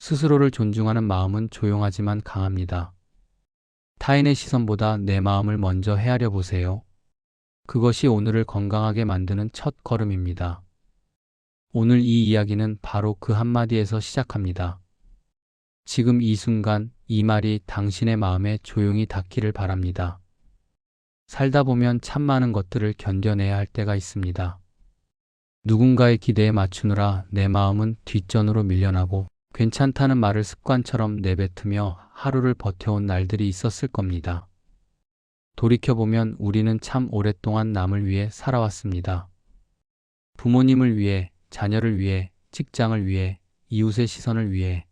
스스로를 존중하는 마음은 조용하지만 강합니다. 타인의 시선보다 내 마음을 먼저 헤아려 보세요. 그것이 오늘을 건강하게 만드는 첫 걸음입니다. 오늘 이 이야기는 바로 그 한마디에서 시작합니다. 지금 이 순간 이 말이 당신의 마음에 조용히 닿기를 바랍니다. 살다 보면 참 많은 것들을 견뎌내야 할 때가 있습니다. 누군가의 기대에 맞추느라 내 마음은 뒷전으로 밀려나고 괜찮다는 말을 습관처럼 내뱉으며 하루를 버텨온 날들이 있었을 겁니다. 돌이켜보면 우리는 참 오랫동안 남을 위해 살아왔습니다. 부모님을 위해, 자녀를 위해, 직장을 위해, 이웃의 시선을 위해.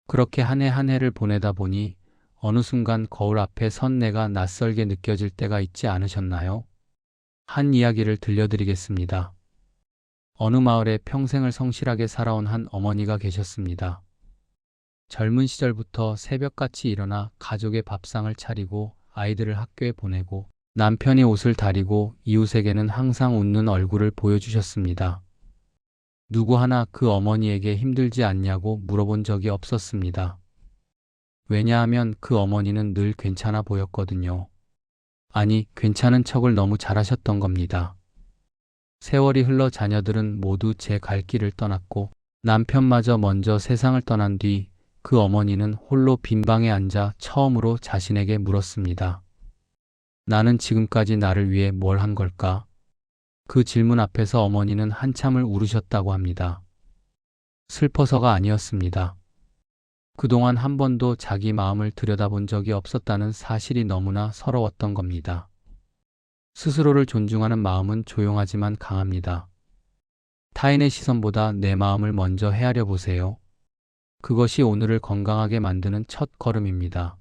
그렇게 한 해 한 해를 보내다 보니 어느 순간 거울 앞에 선 내가 낯설게 느껴질 때가 있지 않으셨나요? 한 이야기를 들려드리겠습니다. 어느 마을에 평생을 성실하게 살아온 한 어머니가 계셨습니다. 젊은 시절부터 새벽같이 일어나 가족의 밥상을 차리고 아이들을 학교에 보내고 남편이 옷을 다리고 이웃에게는 항상 웃는 얼굴을 보여주셨습니다. 누구 하나 그 어머니에게 힘들지 않냐고 물어본 적이 없었습니다. 왜냐하면 그 어머니는 늘 괜찮아 보였거든요. 아니, 괜찮은 척을 너무 잘하셨던 겁니다. 세월이 흘러 자녀들은 모두 제 갈 길을 떠났고 남편마저 먼저 세상을 떠난 뒤 그 어머니는 홀로 빈 방에 앉아 처음으로 자신에게 물었습니다. 나는 지금까지 나를 위해 뭘 한 걸까? 그 질문 앞에서 어머니는 한참을 울으셨다고 합니다. 슬퍼서가 아니었습니다. 그동안 한 번도 자기 마음을 들여다본 적이 없었다는 사실이 너무나 서러웠던 겁니다. 스스로를 존중하는 마음은 조용하지만 강합니다. 타인의 시선보다 내 마음을 먼저 헤아려 보세요. 그것이 오늘을 건강하게 만드는 첫 걸음입니다.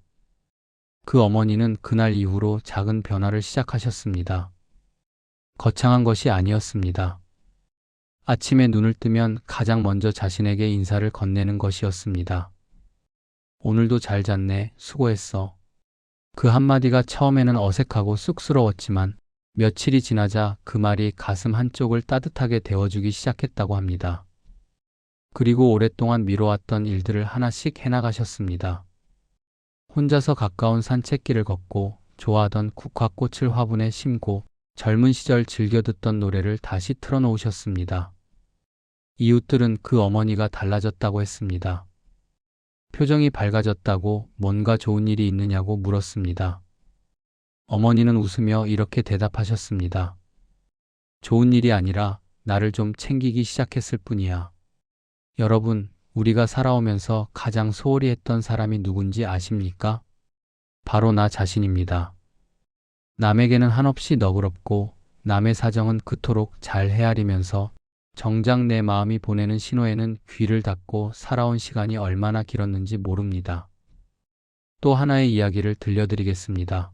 그 어머니는 그날 이후로 작은 변화를 시작하셨습니다. 거창한 것이 아니었습니다. 아침에 눈을 뜨면 가장 먼저 자신에게 인사를 건네는 것이었습니다. 오늘도 잘 잤네, 수고했어. 그 한마디가 처음에는 어색하고 쑥스러웠지만 며칠이 지나자 그 말이 가슴 한쪽을 따뜻하게 데워주기 시작했다고 합니다. 그리고 오랫동안 미뤄왔던 일들을 하나씩 해나가셨습니다. 혼자서 가까운 산책길을 걷고 좋아하던 국화꽃을 화분에 심고 젊은 시절 즐겨 듣던 노래를 다시 틀어놓으셨습니다. 이웃들은 그 어머니가 달라졌다고 했습니다. 표정이 밝아졌다고, 뭔가 좋은 일이 있느냐고 물었습니다. 어머니는 웃으며 이렇게 대답하셨습니다. 좋은 일이 아니라 나를 좀 챙기기 시작했을 뿐이야. 여러분, 우리가 살아오면서 가장 소홀히 했던 사람이 누군지 아십니까? 바로 나 자신입니다. 남에게는 한없이 너그럽고 남의 사정은 그토록 잘 헤아리면서 정작 내 마음이 보내는 신호에는 귀를 닫고 살아온 시간이 얼마나 길었는지 모릅니다. 또 하나의 이야기를 들려드리겠습니다.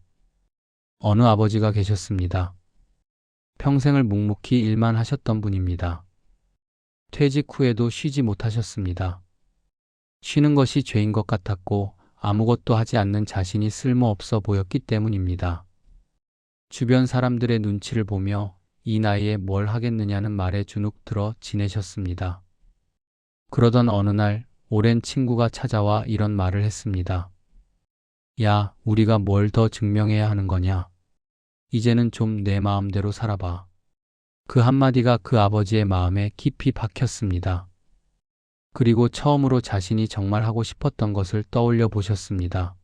어느 아버지가 계셨습니다. 평생을 묵묵히 일만 하셨던 분입니다. 퇴직 후에도 쉬지 못하셨습니다. 쉬는 것이 죄인 것 같았고 아무것도 하지 않는 자신이 쓸모없어 보였기 때문입니다. 주변 사람들의 눈치를 보며 이 나이에 뭘 하겠느냐는 말에 주눅 들어 지내셨습니다. 그러던 어느 날 오랜 친구가 찾아와 이런 말을 했습니다. 야, 우리가 뭘 더 증명해야 하는 거냐? 이제는 좀 내 마음대로 살아봐. 그 한마디가 그 아버지의 마음에 깊이 박혔습니다. 그리고 처음으로 자신이 정말 하고 싶었던 것을 떠올려 보셨습니다.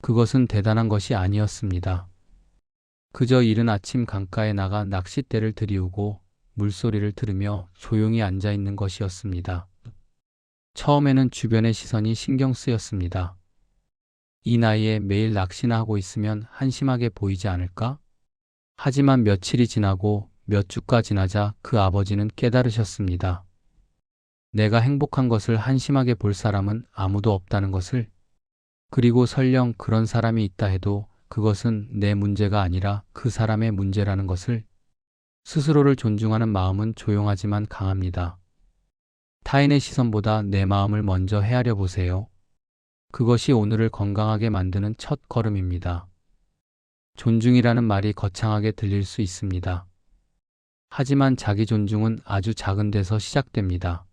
그것은 대단한 것이 아니었습니다. 그저 이른 아침 강가에 나가 낚싯대를 들이우고 물소리를 들으며 조용히 앉아 있는 것이었습니다. 처음에는 주변의 시선이 신경 쓰였습니다. 이 나이에 매일 낚시나 하고 있으면 한심하게 보이지 않을까? 하지만 며칠이 지나고 몇 주가 지나자 그 아버지는 깨달으셨습니다. 내가 행복한 것을 한심하게 볼 사람은 아무도 없다는 것을, 그리고 설령 그런 사람이 있다 해도 그것은 내 문제가 아니라 그 사람의 문제라는 것을. 스스로를 존중하는 마음은 조용하지만 강합니다. 타인의 시선보다 내 마음을 먼저 헤아려 보세요. 그것이 오늘을 건강하게 만드는 첫 걸음입니다. 존중이라는 말이 거창하게 들릴 수 있습니다. 하지만 자기 존중은 아주 작은 데서 시작됩니다.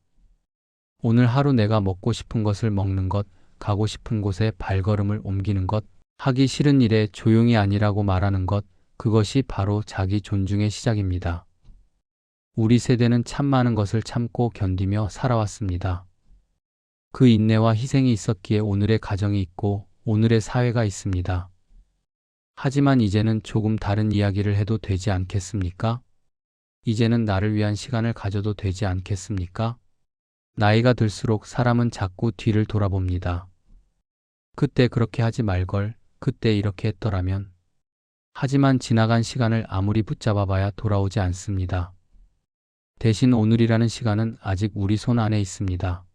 오늘 하루 내가 먹고 싶은 것을 먹는 것, 가고 싶은 곳에 발걸음을 옮기는 것, 하기 싫은 일에 조용히 아니라고 말하는 것, 그것이 바로 자기 존중의 시작입니다. 우리 세대는 참 많은 것을 참고 견디며 살아왔습니다. 그 인내와 희생이 있었기에 오늘의 가정이 있고 오늘의 사회가 있습니다. 하지만 이제는 조금 다른 이야기를 해도 되지 않겠습니까? 이제는 나를 위한 시간을 가져도 되지 않겠습니까? 나이가 들수록 사람은 자꾸 뒤를 돌아봅니다. 그때 그렇게 하지 말걸, 그때 이렇게 했더라면. 하지만 지나간 시간을 아무리 붙잡아봐야 돌아오지 않습니다. 대신 오늘이라는 시간은 아직 우리 손 안에 있습니다.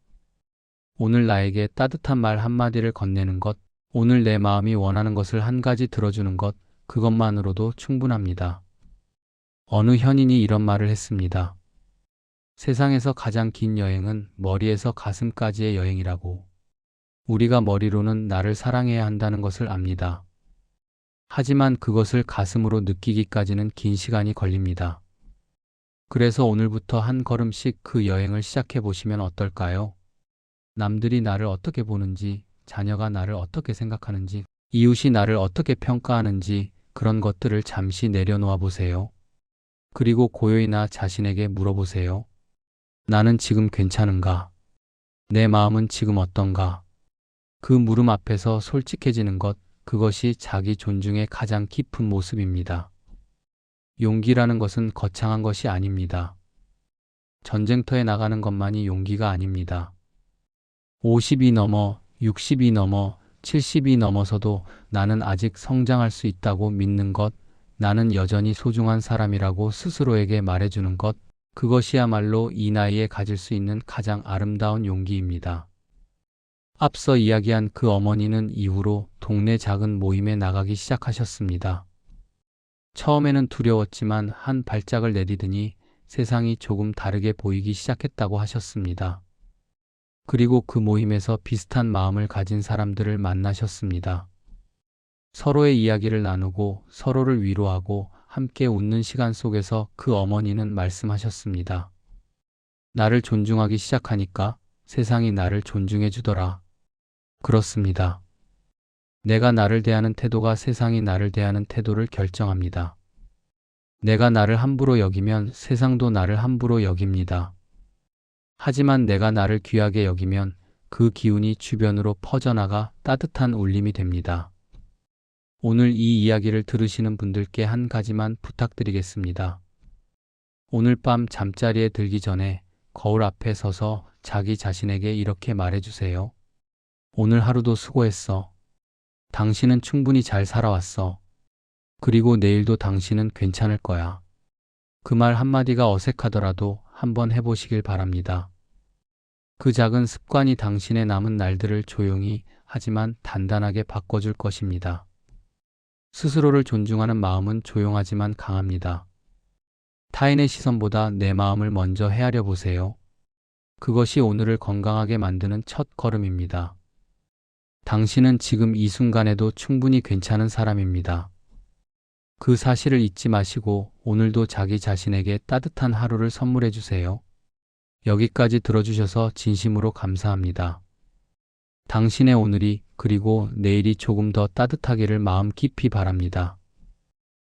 오늘 나에게 따뜻한 말 한마디를 건네는 것, 오늘 내 마음이 원하는 것을 한 가지 들어주는 것, 그것만으로도 충분합니다. 어느 현인이 이런 말을 했습니다. 세상에서 가장 긴 여행은 머리에서 가슴까지의 여행이라고. 우리가 머리로는 나를 사랑해야 한다는 것을 압니다. 하지만 그것을 가슴으로 느끼기까지는 긴 시간이 걸립니다. 그래서 오늘부터 한 걸음씩 그 여행을 시작해 보시면 어떨까요? 남들이 나를 어떻게 보는지, 자녀가 나를 어떻게 생각하는지, 이웃이 나를 어떻게 평가하는지 그런 것들을 잠시 내려놓아 보세요. 그리고 고요히 나 자신에게 물어보세요. 나는 지금 괜찮은가? 내 마음은 지금 어떤가? 그 물음 앞에서 솔직해지는 것, 그것이 자기 존중의 가장 깊은 모습입니다. 용기라는 것은 거창한 것이 아닙니다. 전쟁터에 나가는 것만이 용기가 아닙니다. 50이 넘어, 60이 넘어, 70이 넘어서도 나는 아직 성장할 수 있다고 믿는 것, 나는 여전히 소중한 사람이라고 스스로에게 말해주는 것, 그것이야말로 이 나이에 가질 수 있는 가장 아름다운 용기입니다. 앞서 이야기한 그 어머니는 이후로 동네 작은 모임에 나가기 시작하셨습니다. 처음에는 두려웠지만 한 발짝을 내디디니 세상이 조금 다르게 보이기 시작했다고 하셨습니다. 그리고 그 모임에서 비슷한 마음을 가진 사람들을 만나셨습니다. 서로의 이야기를 나누고 서로를 위로하고 함께 웃는 시간 속에서 그 어머니는 말씀하셨습니다. 나를 존중하기 시작하니까 세상이 나를 존중해 주더라. 그렇습니다. 내가 나를 대하는 태도가 세상이 나를 대하는 태도를 결정합니다. 내가 나를 함부로 여기면 세상도 나를 함부로 여깁니다. 하지만 내가 나를 귀하게 여기면 그 기운이 주변으로 퍼져나가 따뜻한 울림이 됩니다. 오늘 이 이야기를 들으시는 분들께 한 가지만 부탁드리겠습니다. 오늘 밤 잠자리에 들기 전에 거울 앞에 서서 자기 자신에게 이렇게 말해주세요. 오늘 하루도 수고했어. 당신은 충분히 잘 살아왔어. 그리고 내일도 당신은 괜찮을 거야. 그 말 한마디가 어색하더라도 한번 해보시길 바랍니다. 그 작은 습관이 당신의 남은 날들을 조용히 하지만 단단하게 바꿔줄 것입니다. 스스로를 존중하는 마음은 조용하지만 강합니다. 타인의 시선보다 내 마음을 먼저 헤아려 보세요. 그것이 오늘을 건강하게 만드는 첫 걸음입니다. 당신은 지금 이 순간에도 충분히 괜찮은 사람입니다. 그 사실을 잊지 마시고 오늘도 자기 자신에게 따뜻한 하루를 선물해 주세요. 여기까지 들어주셔서 진심으로 감사합니다. 당신의 오늘이 그리고 내일이 조금 더 따뜻하기를 마음 깊이 바랍니다.